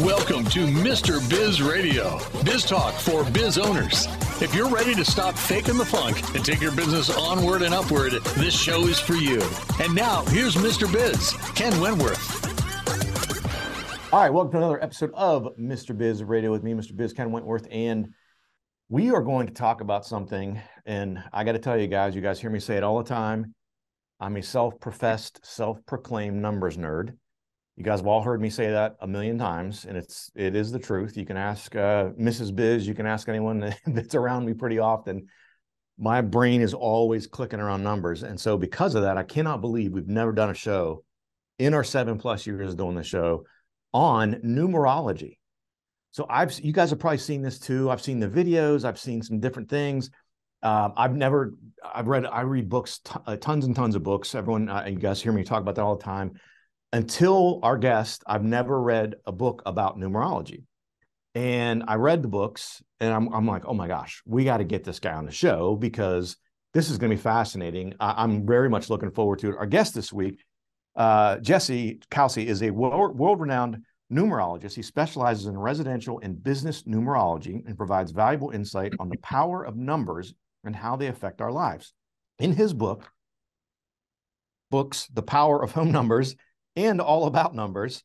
Welcome to Mr. Biz Radio, biz talk for biz owners. If you're ready to stop faking the funk and take your business onward and upward, this show is for you. And now, here's Mr. Biz, Ken Wentworth. All right, welcome to another episode of Mr. Biz Radio with me, Mr. Biz, Ken Wentworth, and we are going to talk about something, and I got to tell you guys hear me say it all the time. I'm a self-professed, self-proclaimed numbers nerd. You guys have all heard me say that a million times, and it is the truth. You can ask Mrs. Biz, you can ask anyone that's around me pretty often. My brain is always clicking around numbers, and so because of that, I cannot believe we've never done a show in our 7+ years doing the show on numerology. So you guys have probably seen this too. I've seen the videos. I've seen some different things. I read books, tons and tons of books. Everyone, you guys hear me talk about that all the time. Until our guest, I've never read a book about numerology. And I read the books and I'm like, oh my gosh, we got to get this guy on the show because this is going to be fascinating. I'm very much looking forward to it. Our guest this week, Jesse Kalsi, is a world-renowned numerologist. He specializes in residential and business numerology and provides valuable insight on the power of numbers and how they affect our lives. In his books, The Power of Home Numbers and All About Numbers,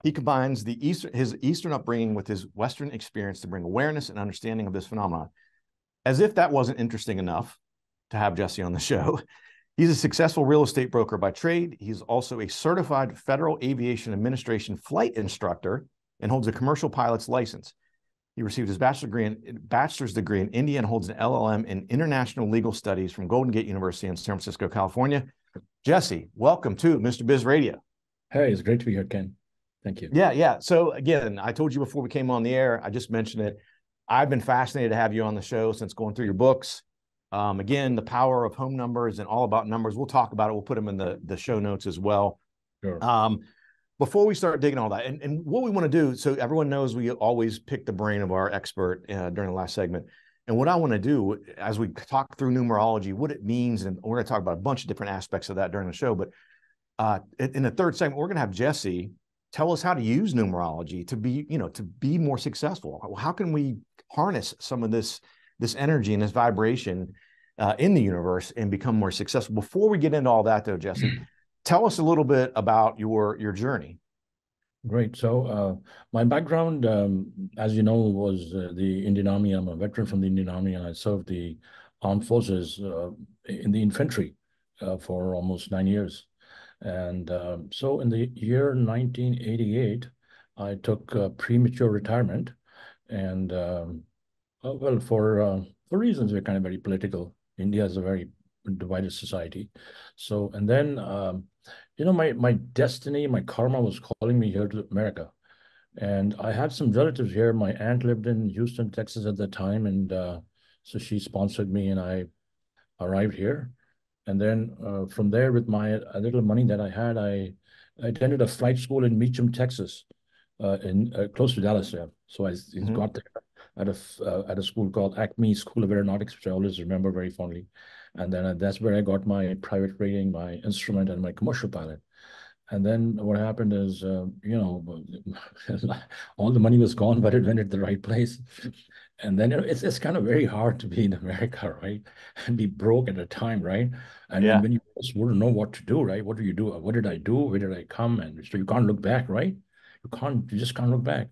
he combines his Eastern upbringing with his Western experience to bring awareness and understanding of this phenomenon. As if that wasn't interesting enough to have Jesse on the show, he's a successful real estate broker by trade. He's also a certified Federal Aviation Administration flight instructor and holds a commercial pilot's license. He received his bachelor's degree in India and holds an LLM in International Legal Studies from Golden Gate University in San Francisco, California. Jesse, welcome to Mr. Biz Radio. Hey, it's great to be here, Ken. Thank you. Yeah. So again, I told you before we came on the air, I just mentioned it. I've been fascinated to have you on the show since going through your books. Again, The Power of Home Numbers and All About Numbers. We'll talk about it. We'll put them in the show notes as well. Sure. Before we start digging all that, and what we want to do, so everyone knows we always pick the brain of our expert during the last segment. And what I want to do as we talk through numerology, what it means, and we're going to talk about a bunch of different aspects of that during the show. But in the third segment, we're going to have Jesse tell us how to use numerology to be more successful. How can we harness some of this energy and this vibration in the universe and become more successful? Before we get into all that, though, Jesse, tell us a little bit about your journey. Great. So my background, as you know, was the Indian Army. I'm a veteran from the Indian Army, and I served the armed forces in the infantry for almost 9 years. And so in the year 1988, I took premature retirement, and for reasons that are kind of very political. India is a very divided society. So, and then, my destiny, my karma was calling me here to America. And I had some relatives here. My aunt lived in Houston, Texas at that time. And so she sponsored me and I arrived here. And then from there, with my little money that I had, I attended a flight school in Meacham, Texas, in close to Dallas. Yeah. So I got there at a school called Acme School of Aeronautics, which I always remember very fondly. And then that's where I got my private rating, my instrument, and my commercial pilot. And then what happened is, all the money was gone, but it went at the right place. And then it's kind of very hard to be in America, right? And be broke at a time, right? And when you just wouldn't know what to do, right? What do you do? What did I do? Where did I come? And so you can't look back, right? You just can't look back.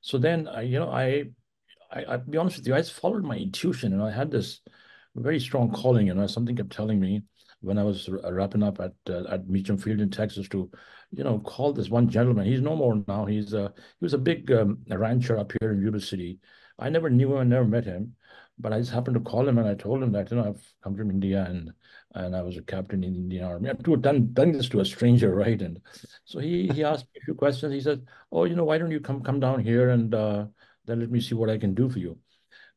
So then, I'll be honest with you, I just followed my intuition, and I had this very strong calling, something kept telling me when I was wrapping up at Meacham Field in Texas to, call this one gentleman. He's no more now. He was a big rancher up here in Yuba City. I never knew him, I never met him, but I just happened to call him and I told him that, I've come from India and I was a captain in the Indian Army. I've done this to a stranger, right? And so he asked me a few questions. He said, oh, why don't you come down here and then let me see what I can do for you.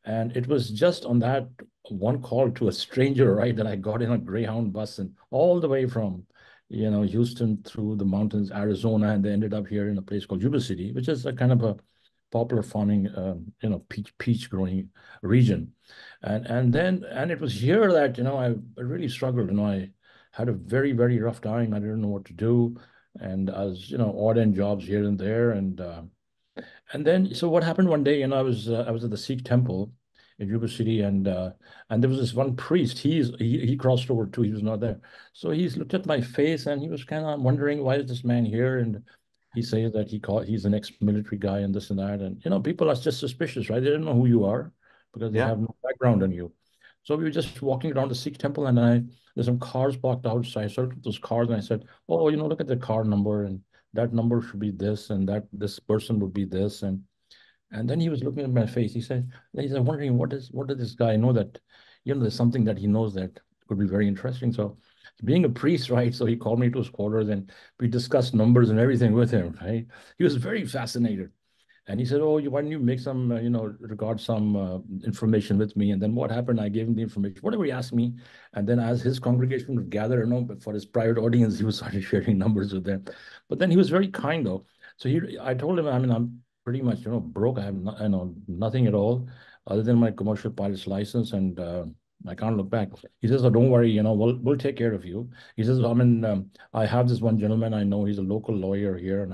And it was just on that one call to a stranger, right, that I got in a Greyhound bus and all the way from, Houston through the mountains, Arizona, and they ended up here in a place called Yuba City, which is a kind of a popular farming, peach growing region. And it was here that, I really struggled. I had a very, very rough time. I didn't know what to do. And I was, odd end jobs here and there. And And then, so what happened one day, I was at the Sikh temple in Yuba City, and there was this one priest. He crossed over too. He was not there, so he's looked at my face, and he was kind of wondering, why is this man here? And he says that he's an ex-military guy and this and that, and people are just suspicious, right? They don't know who you are because they have no background on you. So we were just walking around the Sikh temple, and there's some cars parked outside. So I looked at those cars, and I said, "Oh, look at the car number, and that number should be this, and that this person would be this." And then he was looking at my face. He's wondering, what does this guy know that, there's something that he knows that could be very interesting. So being a priest, right? So he called me to his quarters, and we discussed numbers and everything with him, right? He was very fascinated. And he said, "Oh, why don't you make some, regard some information with me?" And then what happened, I gave him the information, whatever he asked me. And then as his congregation would gather, for his private audience, he was started sharing numbers with them. But then he was very kind, though. So I told him, I'm pretty much, broke. I have nothing at all other than my commercial pilot's license, and I can't look back. He says, "Oh, don't worry, we'll take care of you." He says, I have this one gentleman I know. He's a local lawyer here, and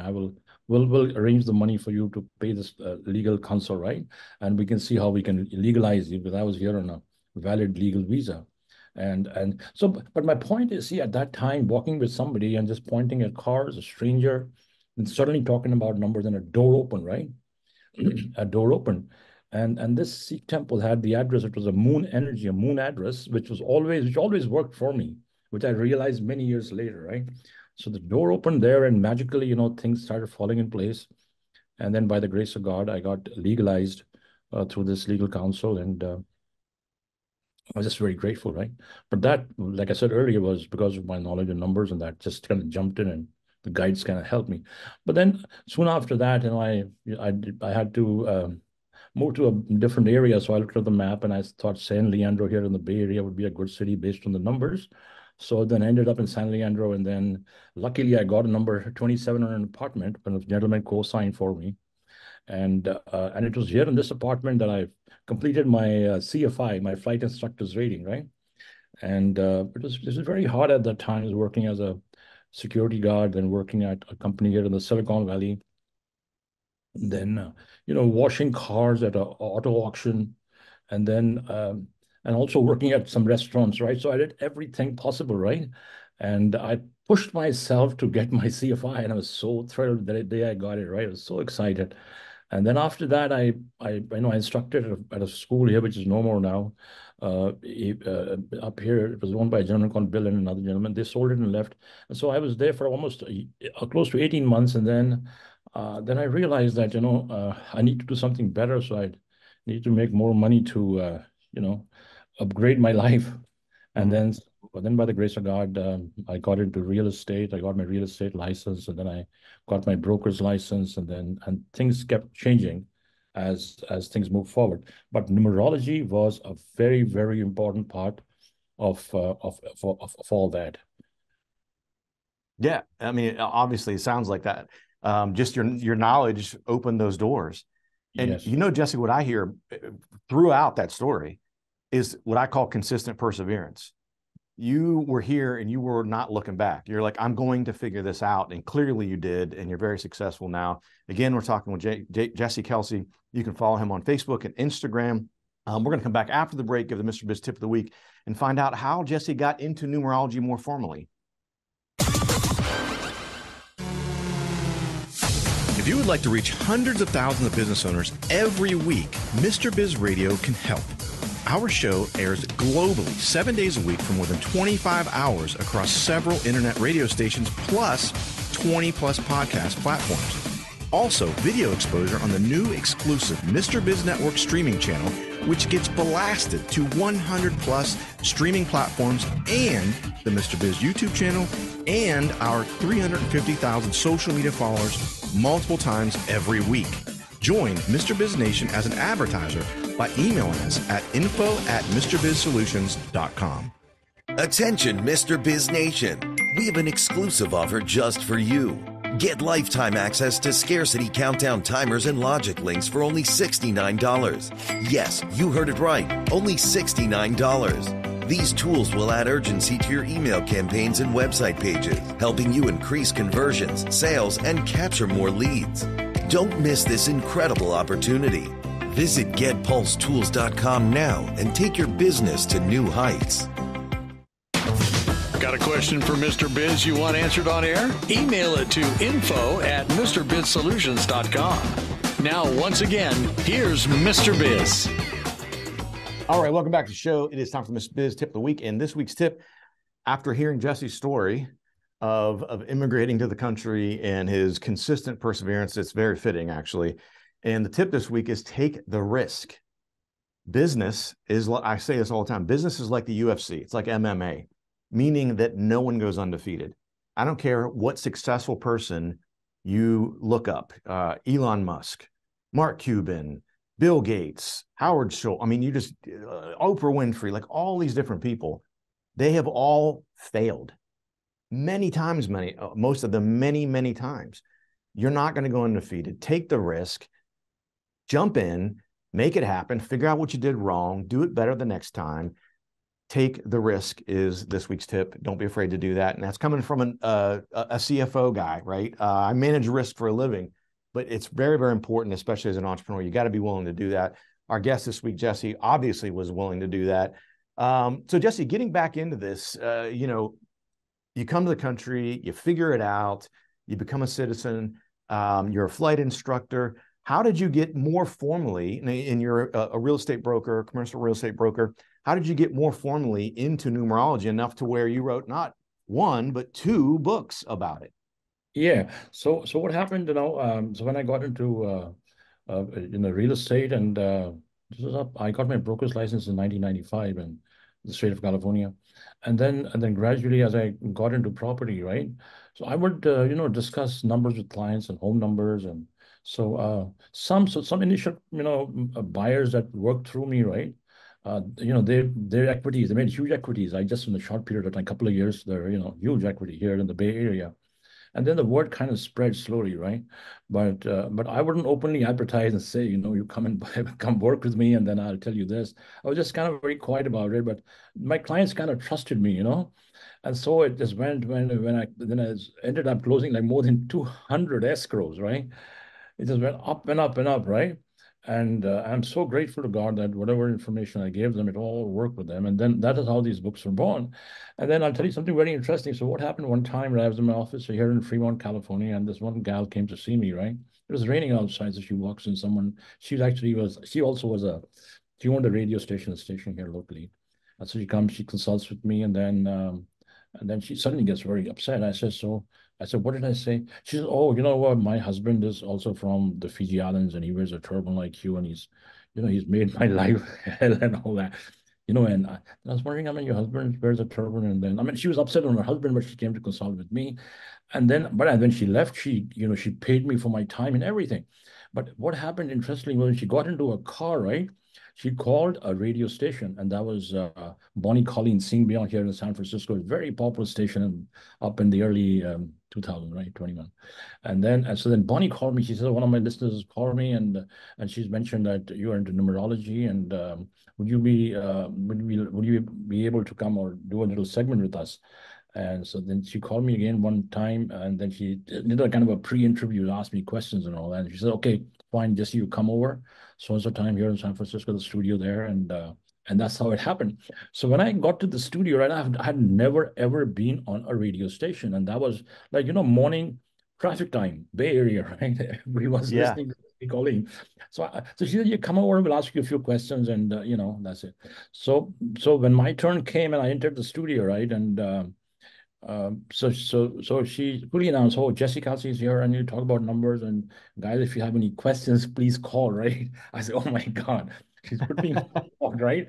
we'll arrange the money for you to pay this legal counsel, right? And we can see how we can legalize you, because I was here on a valid legal visa. And so, but my point is, see, at that time, walking with somebody and just pointing at cars, a stranger, and suddenly talking about numbers, and a door open, right? A door open. And this Sikh temple had the address. It was a moon energy, a moon address, which always worked for me, which I realized many years later, right? So the door opened there, and magically, things started falling in place. And then by the grace of God, I got legalized through this legal counsel, and I was just very grateful, right? But that, like I said earlier, was because of my knowledge of numbers, and that just kind of jumped in, and the guides kind of helped me. But then soon after that, I had to move to a different area. So I looked at the map, and I thought San Leandro here in the Bay Area would be a good city based on the numbers. So then I ended up in San Leandro, and then luckily I got a number 27 on an apartment when a gentleman co-signed for me. And it was here in this apartment that I completed my CFI, my flight instructor's rating, right? And it was very hard at that time. I was working as a security guard, and working at a company here in the Silicon Valley. And then, washing cars at an auto auction, and then and also working at some restaurants, right? So I did everything possible, right? And I pushed myself to get my CFI, and I was so thrilled that day I got it, right? I was so excited. And then after that, I instructed at a school here, which is no more now. Up here, it was owned by a gentleman called Bill and another gentleman. They sold it and left. And so I was there for almost close to 18 months. And then I realized that, I need to do something better. So I need to make more money to, upgrade my life. And then by the grace of God, I got into real estate. I got my real estate license, and then I got my broker's license, and things kept changing as things moved forward. But numerology was a very, very important part of all that. Yeah, I mean, obviously, it sounds like that. Just your knowledge opened those doors. And yes. Jesse, what I hear throughout that story is what I call consistent perseverance. You were here and you were not looking back. You're like, I'm going to figure this out. And clearly you did. And you're very successful now. Again, we're talking with Jesse Kalsi. You can follow him on Facebook and Instagram. We're going to come back after the break, give the Mr. Biz Tip of the Week, and find out how Jesse got into numerology more formally. If you would like to reach hundreds of thousands of business owners every week, Mr. Biz Radio can help. Our show airs globally 7 days a week for more than 25 hours across several internet radio stations, plus 20 plus podcast platforms. Also, video exposure on the new exclusive Mr. Biz Network streaming channel, which gets blasted to 100 plus streaming platforms, and the Mr. Biz YouTube channel, and our 350,000 social media followers multiple times every week. Join Mr. Biz Nation as an advertiser by emailing us at info@MrBizSolutions.com. Attention, Mr. Biz Nation. We have an exclusive offer just for you. Get lifetime access to scarcity countdown timers and logic links for only $69. Yes, you heard it right. Only $69. These tools will add urgency to your email campaigns and website pages, helping you increase conversions, sales, and capture more leads. Don't miss this incredible opportunity. Visit getpulsetools.com now and take your business to new heights. Got a question for Mr. Biz you want answered on air? Email it to info@mrbizsolutions.com. Now, once again, here's Mr. Biz. All right, welcome back to the show. It is time for Mr. Biz Tip of the Week. And this week's tip, after hearing Jesse's story of immigrating to the country and his consistent perseverance, it's very fitting, actually. And the tip this week is take the risk. Business is, I say this all the time, business is like the UFC. It's like MMA, meaning that no one goes undefeated. I don't care what successful person you look up, Elon Musk, Mark Cuban, Bill Gates, Howard Schultz. I mean, you just, Oprah Winfrey, like all these different people, they have all failed many times, most of them many times. You're not going to go undefeated. Take the risk, jump in, make it happen, figure out what you did wrong, do it better the next time. Take the risk is this week's tip. Don't be afraid to do that. And that's coming from a CFO guy, right? I manage risk for a living, but it's very, very important, especially as an entrepreneur. You got to be willing to do that. Our guest this week, Jesse, obviously was willing to do that. So Jesse, getting back into this, you come to the country, you figure it out, you become a citizen, you're a flight instructor. How did you get more formally, and you're a real estate broker, commercial real estate broker, how did you get more formally into numerology enough to where you wrote not one, but two books about it? Yeah. So what happened, so when I got into real estate and I got my broker's license in 1995 in the state of California. And then gradually as I got into property, right? So I would, discuss numbers with clients and home numbers. And so some initial, buyers that worked through me, right? Their equities, they made huge equities. I just in a short period of time, a couple of years, they're, huge equity here in the Bay Area. And then the word kind of spread slowly, right? But I wouldn't openly advertise and say, you come and come work with me, and then I'll tell you this. I was just kind of very quiet about it. But my clients kind of trusted me, and so it just went when I ended up closing like more than 200 escrows, right? It just went up and up and up, right? And I'm so grateful to God that whatever information I gave them, it all worked with them. And then that is how these books were born. And then I'll tell you something very interesting. So what happened one time when I was in my office here in Fremont, California, and this one gal came to see me, right? It was raining outside, so she walks in. She owned a radio station here locally. And so she comes, she consults with me, and then she suddenly gets very upset. I said, what did I say? She said, oh, you know what? My husband is also from the Fiji Islands, and he wears a turban like you, and he's made my life hell and all that. And I was wondering, your husband wears a turban, and then, she was upset on her husband, but she came to consult with me. And then she left, she paid me for my time and everything. But what happened, interestingly, when she got into a car, right? She called a radio station, and that was Bonnie Collins Sing Beyond here in San Francisco, a very popular station up in the early 2000, right, 21. And so then Bonnie called me. She said, one of my listeners called me, and she's mentioned that you are into numerology, and would you be able to come or do a little segment with us? And so then she called me again one time, and then she did a kind of a pre-interview, asked me questions and all that. And she said, okay, fine, Jesse, you come over. So-and-so time here in San Francisco, the studio there. And that's how it happened. So when I got to the studio, right, I had never, ever been on a radio station. And that was like, morning traffic time, Bay Area, right? Everyone's listening to me calling. So she said, you come over, we'll ask you a few questions, and, that's it. So when my turn came and I entered the studio, right, and so she quickly announced, oh, Jesse Kalsi is here, and you talk about numbers, and guys, if you have any questions, please call, right? I said, oh my God, she's putting on, right?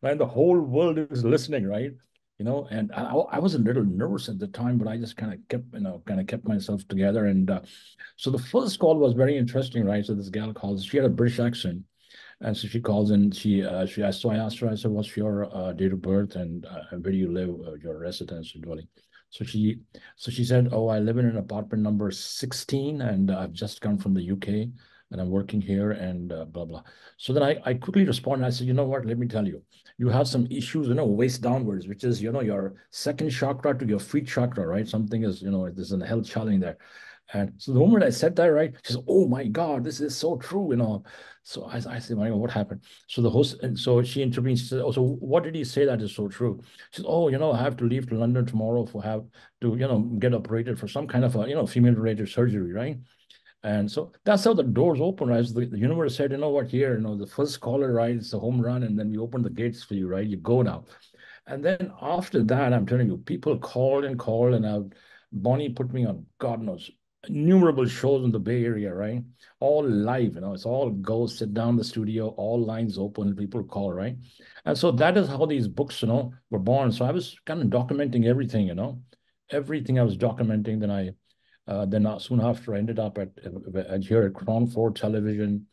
And the whole world is listening, right? And I was a little nervous at the time, but I just kind of kept myself together. And so the first call was very interesting, right? So this gal calls, she had a British accent. And so she calls in, so I asked her, I said, what's your date of birth, and where do you live, your residence or dwelling? So she said, oh, I live in an apartment number 16, and I've just come from the UK, and I'm working here, and blah, blah. So then I quickly responded. I said, you know what, let me tell you, you have some issues, waist downwards, which is, your second chakra to your feet chakra, right? Something is, there's a health challenge there. And so the moment I said that, right, she said, "Oh my God, this is so true," So I said, "My God, what happened?" So the host, and so she intervened. She said, "Oh, so what did he say that is so true?" She said, "Oh, I have to leave to London tomorrow get operated for some kind of a, female-related surgery, right?" And so that's how the doors open, right? So the universe said, "You know what, here, the first caller, right, it's a home run, and then we open the gates for you, right? You go now." And then after that, I'm telling you, people called and called, and Bonnie put me on, God knows, innumerable shows in the Bay Area, right? All live, it's all go sit down in the studio, all lines open, people call, right? And so that is how these books, were born. So I was kind of documenting everything, everything I was documenting. Then soon after, I ended up here at Crown 4 Television.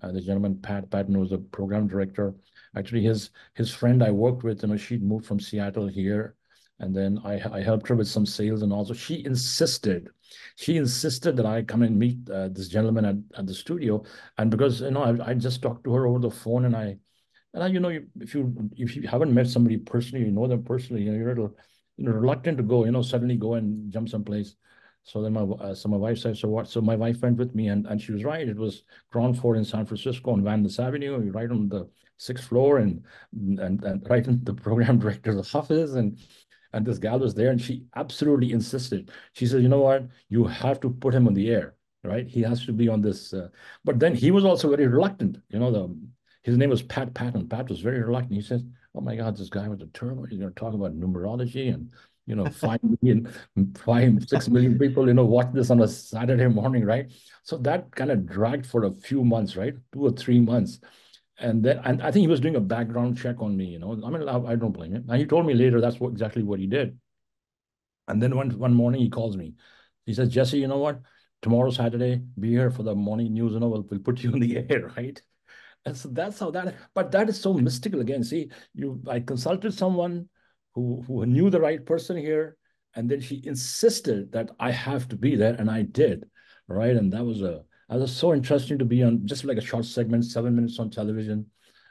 The gentleman, Pat knows, the program director. Actually, his friend I worked with, she'd moved from Seattle here. And then I helped her with some sales, and also she insisted that I come and meet this gentleman at the studio. And because, I just talked to her over the phone, and if you haven't met somebody personally, you know them personally, you're a little, reluctant to go, suddenly go and jump someplace. So then my wife said, "So what?" So my wife went with me, and she was right. It was Crown 4 in San Francisco on Van Ness Avenue, right on the 6th floor, and right in the program director's office, and this gal was there, and she absolutely insisted. She said, "You know what? You have to put him on the air, right? He has to be on this." But then he was also very reluctant. His name was Pat Patton. Pat was very reluctant. He says, "Oh my God, this guy with the turbo, he's going to talk about numerology and." 6 million people, watch this on a Saturday morning, right? So that kind of dragged for a few months, right? 2 or 3 months. And I think he was doing a background check on me, I don't blame him. And he told me later that's exactly what he did. And then one morning he calls me. He says, "Jesse, you know what? Tomorrow, Saturday, be here for the morning news, we'll put you in the air," right? And so that's how but that is so mystical again. See, I consulted someone who knew the right person here, and then she insisted that I have to be there, and I did, right? And that was so interesting to be on, just like a short segment, 7 minutes on television,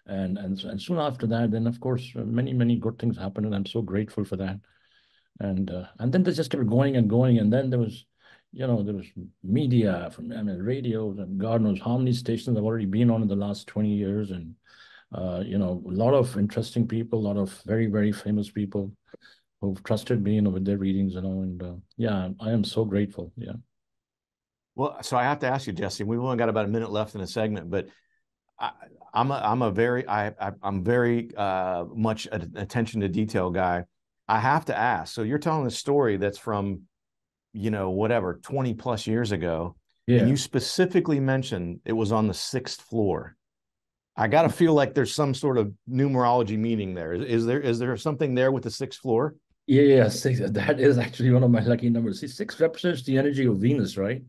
and soon after that, then of course many good things happened, and I'm so grateful for that. And then they just kept going and going, and then there was media from radios, and God knows how many stations I've already been on in the last 20 years, and a lot of interesting people, a lot of very, very famous people who've trusted me, with their readings, and yeah, I am so grateful. Yeah. Well, so I have to ask you, Jesse, we've only got about a minute left in the segment, but I'm very much an attention to detail guy. I have to ask, so you're telling a story that's from, 20 plus years ago. Yeah. And you specifically mentioned it was on the 6th floor. I got to feel like there's some sort of numerology meaning there. Is there something there with the 6th floor? Yeah, 6, that is actually one of my lucky numbers. See, 6 represents the energy of Venus, right?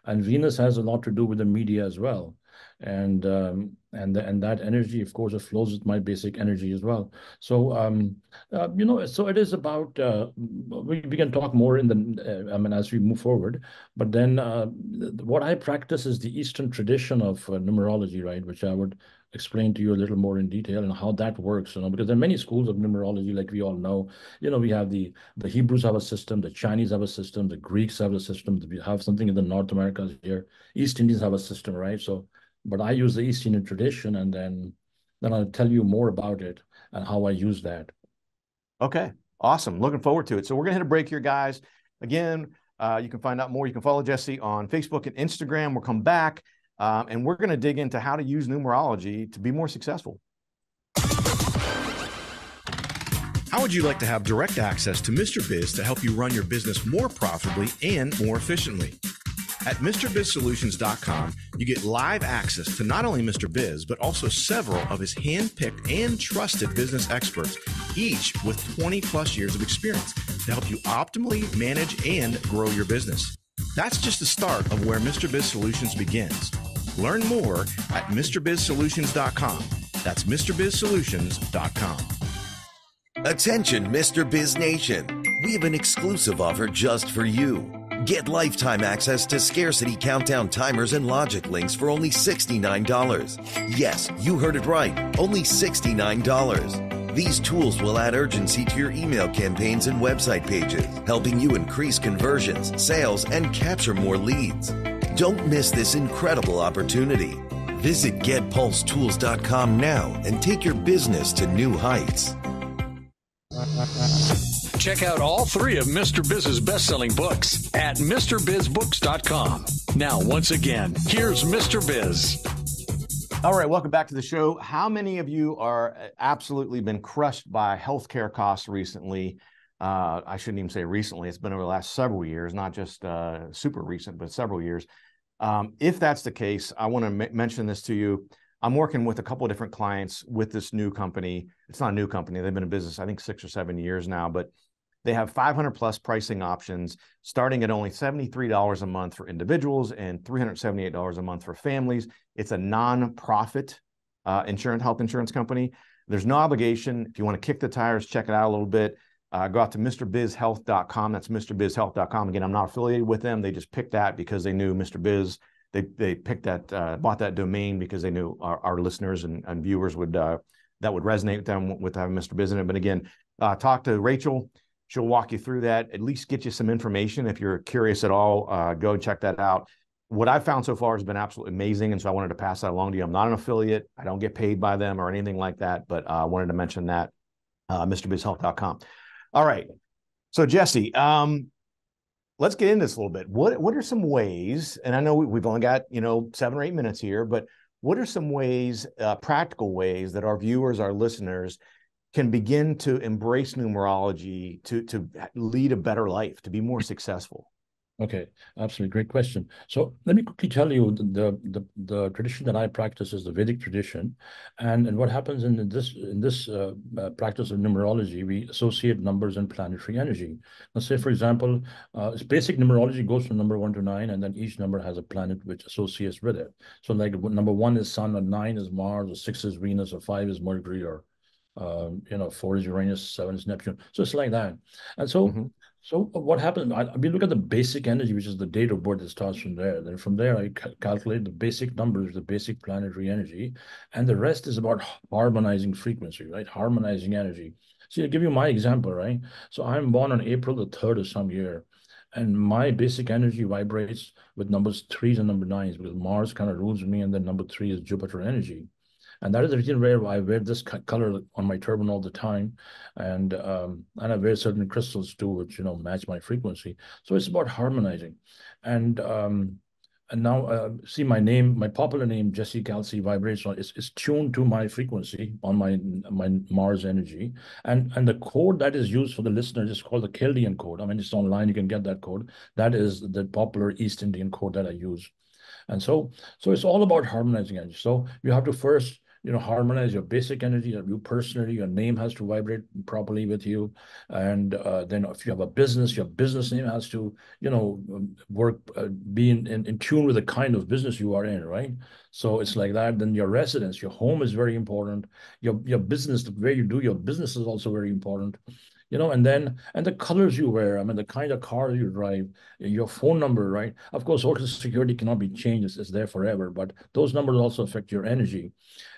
And Venus has a lot to do with the media as well. And that energy, of course, it flows with my basic energy as well. So so it is about we can talk more in the as we move forward. But then what I practice is the Eastern tradition of numerology, right, which I would explain to you a little more in detail and how that works, because there are many schools of numerology, like we all know. We have the Hebrews have a system, the Chinese have a system, the Greeks have a system, we have something in the North Americas here, East Indians have a system, right? So, but I use the East Indian tradition, and then I'll tell you more about it and how I use that. Okay, awesome. Looking forward to it. So we're gonna hit a break here, guys. Again, you can find out more. You can follow Jesse on Facebook and Instagram. We'll come back. And we're going to dig into how to use numerology to be more successful. How would you like to have direct access to Mr. Biz to help you run your business more profitably and more efficiently? At MrBizSolutions.com, you get live access to not only Mr. Biz, but also several of his hand-picked and trusted business experts, each with 20 plus years of experience to help you optimally manage and grow your business. That's just the start of where Mr. Biz Solutions begins. Learn more at MrBizSolutions.com. That's MrBizSolutions.com. Attention, Mr. Biz Nation. We have an exclusive offer just for you. Get lifetime access to scarcity countdown timers and logic links for only $69. Yes, you heard it right. Only $69. These tools will add urgency to your email campaigns and website pages, helping you increase conversions, sales, and capture more leads. Don't miss this incredible opportunity. Visit getpulsetools.com now and take your business to new heights. Check out all three of Mr. Biz's best-selling books at MrBizBooks.com. Now, once again, here's Mr. Biz. All right, welcome back to the show. How many of you are absolutely been crushed by healthcare costs recently? I shouldn't even say recently. It's been over the last several years, not just super recent, but several years. If that's the case, I want to mention this to you. I'm working with a couple of different clients with this new company. It's not a new company. They've been in business, I think, 6 or 7 years now, but they have 500 plus pricing options starting at only $73 a month for individuals and $378 a month for families. It's a non-profit health insurance company. There's no obligation. If you want to kick the tires, check it out a little bit. Go out to MrBizHealth.com. That's MrBizHealth.com. Again, I'm not affiliated with them. They just picked that because they knew Mr. Biz. They picked that, bought that domain because they knew our listeners and viewers would that would resonate with them with having Mr. Biz in it. But again, talk to Rachel. She'll walk you through that, at least get you some information. If you're curious at all, go and check that out. What I've found so far has been absolutely amazing, and so I wanted to pass that along to you. I'm not an affiliate. I don't get paid by them or anything like that, but I wanted to mention that, MrBizHealth.com. All right. So, Jesse, let's get into this a little bit. What are some ways, and I know we've only got 7 or 8 minutes here, but what are some ways, practical ways that our viewers, our listeners can begin to embrace numerology to lead a better life, to be more successful? Okay, absolutely. Great question. So let me quickly tell you the tradition that I practice is the Vedic tradition. And what happens in this practice of numerology, we associate numbers and planetary energy. Let's say, for example, basic numerology goes from number 1 to 9, and then each number has a planet which associates with it. So like number 1 is Sun, or 9 is Mars, or 6 is Venus, or 5 is Mercury, or 4 is Uranus, 7 is Neptune. So it's like that. And so, so what happens? We look at the basic energy, which is the date of birth that starts from there. Then from there, I calculate the basic numbers, the basic planetary energy, and the rest is about harmonizing frequency, right? Harmonizing energy. So I'll give you my example, right? So I'm born on April the 3rd of some year, and my basic energy vibrates with numbers 3s and number 9s because Mars kind of rules me, and then number 3 is Jupiter energy. And that is the reason where I wear this color on my turban all the time. And I wear certain crystals too, which, match my frequency. So it's about harmonizing. And now, see my name, my popular name, Jesse Kalsi, vibrates on, is tuned to my frequency on my Mars energy. And the code that is used for the listeners is called the Chaldean code. I mean, it's online, you can get that code. That is the popular East Indian code that I use. And so it's all about harmonizing energy. So you have to first, harmonize your basic energy, you personally, your name has to vibrate properly with you. And then if you have a business, your business name has to, work, be in tune with the kind of business you are in, right? So it's like that. Then your residence, your home is very important. Your business, the way you do your business is also very important. And the colors you wear, I mean, the kind of car you drive, your phone number, right? Of course, Social Security cannot be changed. It's there forever, but those numbers also affect your energy.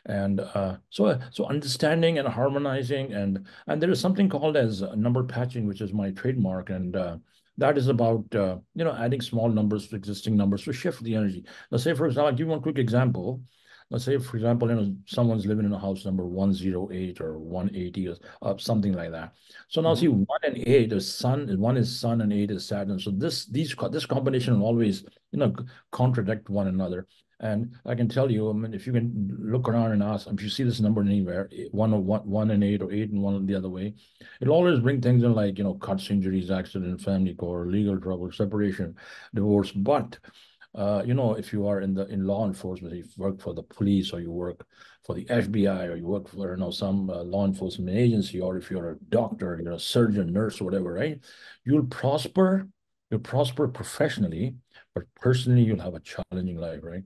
And so understanding and harmonizing, and there is something called as number patching, which is my trademark. And that is about, adding small numbers to existing numbers to shift the energy. Let's say, for example, I'll give you one quick example. Let's say, for example, someone's living in a house number 108 or 180 or something like that. So now see 1 and 8 is Sun, 1 is Sun and 8 is Saturn. So this combination will always, contradict one another. And I can tell you, I mean, if you can look around and ask, if you see this number anywhere, 1 and 8 or 8 and 1 the other way, it'll always bring things in like, cuts, injuries, accident, family court, legal trouble, separation, divorce. But if you are in law enforcement, you work for the police, or you work for the FBI, or you work for some law enforcement agency, or if you're a doctor, you're a surgeon, nurse, or whatever, right? You'll prosper professionally, but personally, you'll have a challenging life, right?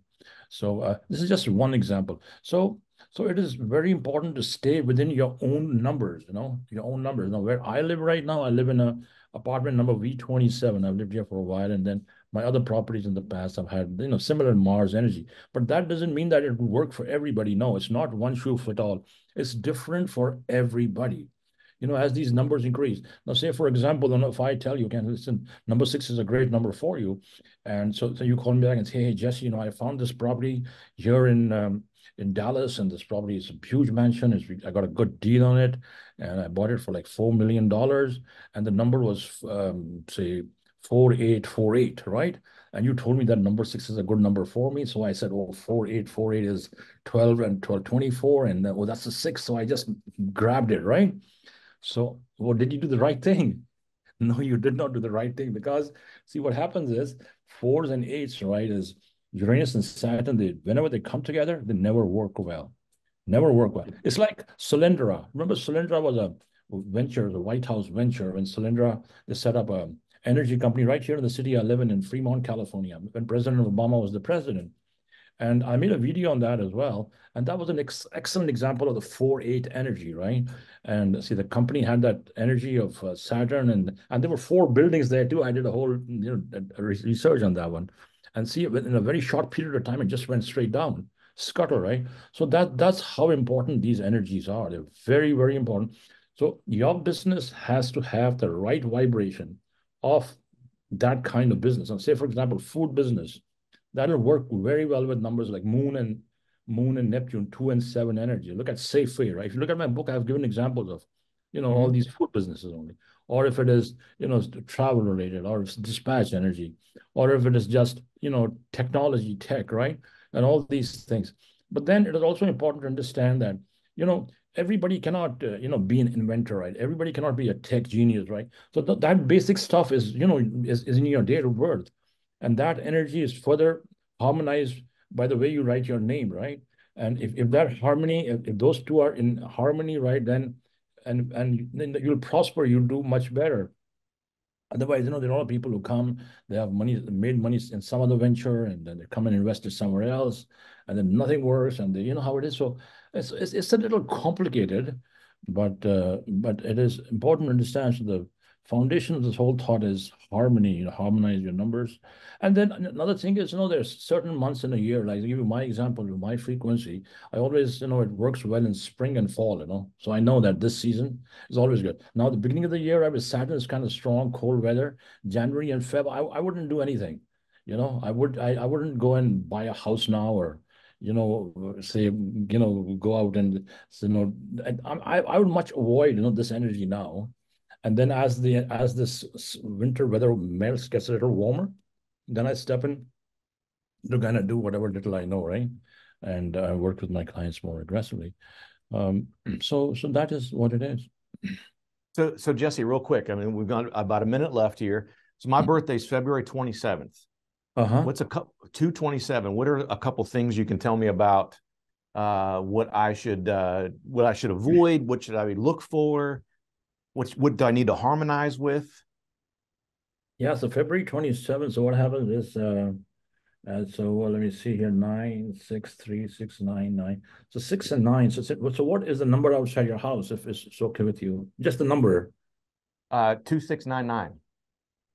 So this is just one example. So So it is very important to stay within your own numbers, your own numbers. Now, where I live right now, I live in a apartment number V27. I've lived here for a while, and then my other properties in the past, I've had, similar Mars energy. But that doesn't mean that it will work for everybody. No, it's not one shoe fit all. It's different for everybody. As these numbers increase. Now, say, for example, if I tell you, Ken, listen, number 6 is a great number for you. And so you call me back and say, hey, Jesse, I found this property here in Dallas, and this property is a huge mansion. I got a good deal on it, and I bought it for like $4 million. And the number was, say, 4848, right? And you told me that number 6 is a good number for me. So I said, oh, 4848 is 12 and 12, 24. And that's a 6. So I just grabbed it, right? So, well, did you do the right thing? No, you did not do the right thing, because see, what happens is 4s and 8s, right, is Uranus and Saturn, whenever they come together, they never work well. Never work well. It's like Solyndra. Remember, Solyndra was a venture, the White House venture. When Solyndra, they set up a energy company right here in the city I live in Fremont, California, when President Obama was the president. And I made a video on that as well. And that was an excellent example of the 4-8 energy, right? And see, the company had that energy of Saturn, and there were 4 buildings there too. I did a whole research on that one. And see, in a very short period of time, it just went straight down, scuttle, right? So that's how important these energies are. They're very, very important. So your business has to have the right vibration of that kind of business. And say, for example, food business, that'll work very well with numbers like Moon and Neptune, 2 and 7 energy. Look at Safeway, right? If you look at my book, I've given examples of, all these food businesses only. Or if it is, travel related, or if it's dispatch energy, or if it is just, technology, tech, right? And all these things. But then it is also important to understand that, everybody cannot, be an inventor, right? Everybody cannot be a tech genius, right? So that basic stuff is, is in your date of birth. And that energy is further harmonized by the way you write your name, right? And if that harmony, if those two are in harmony, right, then then you'll prosper, you'll do much better. Otherwise, there are a lot of people who come, they have money, made money in some other venture, and then they come and invest it somewhere else, and then nothing works, and you know how it is. So it's a little complicated, but it is important to understand. So the foundation of this whole thought is harmony, harmonize your numbers. And then another thing is, there's certain months in a year, like to give you my example with my frequency, I always, it works well in spring and fall, So I know that this season is always good. Now, the beginning of the year, Saturn is kind of strong, cold weather. January and Feb, I wouldn't do anything. I wouldn't go and buy a house now, or say, go out and, I would much avoid, this energy now. And then as this winter weather melts, gets a little warmer, then I step in to kind of do whatever little I know, right? And I work with my clients more aggressively. So that is what it is. So Jesse, real quick, I mean, we've got about a minute left here. So my birthday's February 27th. What's 227? What are a couple things you can tell me about what I should avoid? What should I look for? What do I need to harmonize with? Yeah, so February 27th. So what happens is, let me see here, 9, 6, 3, 6, 9, 9. So 6 and 9. So what is the number outside your house, if it's okay with you? Just the number. 2699.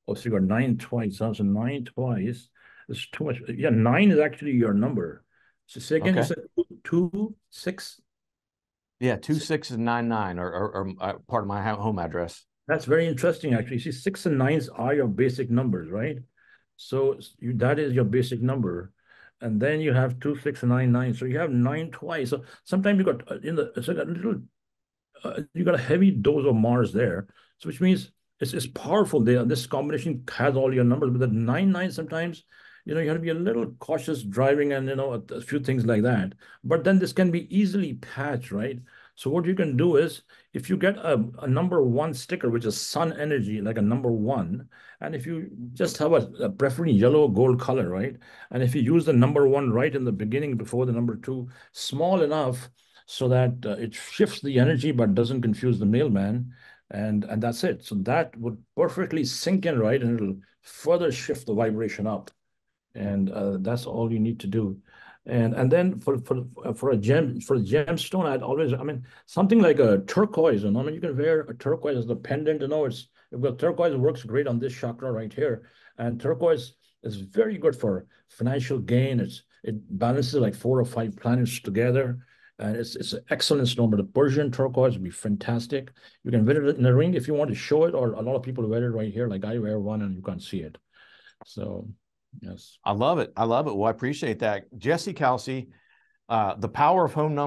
Oh, so you got 9 twice. So 9 twice is too much. Yeah, 9 is actually your number. So say again, okay. You said 2, 6? Yeah, 2699 or part of my home address. That's very interesting, actually. See, 6 and 9s are your basic numbers, right? So that is your basic number. And then you have 2, 6, and 9, 9. So you have 9 twice. So sometimes you got it's like a little, you got a heavy dose of Mars there. So which means it's powerful there. This combination has all your numbers, but the 9, 9 sometimes, you have to be a little cautious driving and, a few things like that. But then this can be easily patched, right? So what you can do is, if you get a number 1 sticker, which is sun energy, like a number 1, and if you just have a preferably yellow or gold color, right? And if you use the number 1 right in the beginning before the number 2, small enough so that it shifts the energy but doesn't confuse the mailman, and that's it. So that would perfectly sink in, right? And it'll further shift the vibration up. And that's all you need to do. And then for a gemstone, I'd always, I mean, something like a turquoise, I mean, you can wear a turquoise as the pendant, turquoise works great on this chakra right here. And turquoise is very good for financial gain. It balances like 4 or 5 planets together. And it's an excellent stone, but the Persian turquoise would be fantastic. You can wear it in a ring if you want to show it, or a lot of people wear it right here. Like I wear one and you can't see it. So, yes. I love it. I love it. Well, I appreciate that. Jesse Kalsi, The Power of Home Numbers.